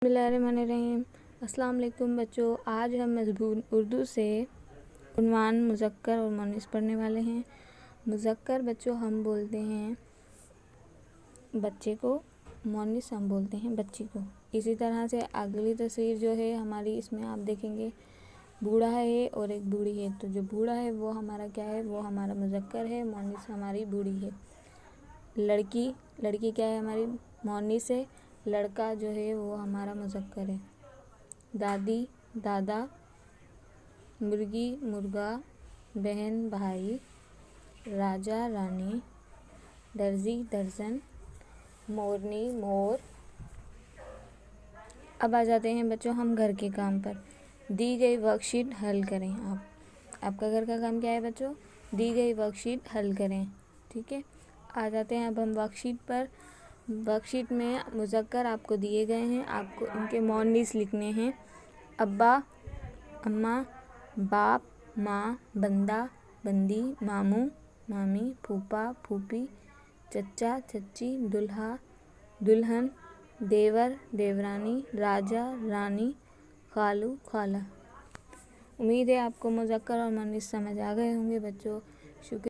बिस्मिल्लाहिर्रहमानिर्रहीम। अस्सलाम वालेकुम बच्चों, आज हम मज़मून उर्दू से उन्वान मुज़क्कर और मुअन्नस पढ़ने वाले हैं। मुज़क्कर बच्चों हम बोलते हैं बच्चे को, मुअन्नस हम बोलते हैं बच्ची को। इसी तरह से अगली तस्वीर जो है हमारी, इसमें आप देखेंगे बूढ़ा है और एक बूढ़ी है। तो जो बूढ़ा है वो हमारा क्या है, वो हमारा मुज़क्कर है, मुअन्नस हमारी बूढ़ी है। लड़की क्या है हमारी, मुअन्नस है। लड़का जो है वो हमारा मुज़क्कर है। दादी दादा, मुर्गी मुर्गा, बहन भाई, राजा रानी, दर्जी दर्जन, मोरनी मोर। अब आ जाते हैं बच्चों हम घर के काम पर। दी गई वर्कशीट हल करें। आपका घर का काम क्या है बच्चों, दी गई वर्कशीट हल करें। ठीक है, आ जाते हैं अब हम वर्कशीट पर। वर्कशीट में मुज़क्कर आपको दिए गए हैं, आपको इनके मुअन्नस लिखने हैं। अब्बा अम्मा, बाप माँ, बंदा बंदी, मामू मामी, फूफा फूफी, चचा चच्ची, दुल्हा दुल्हन, देवर देवरानी, राजा रानी, खालू खाला। उम्मीद है आपको मुज़क्कर और मुअन्नस समझ आ गए होंगे बच्चों। शुक्रिया।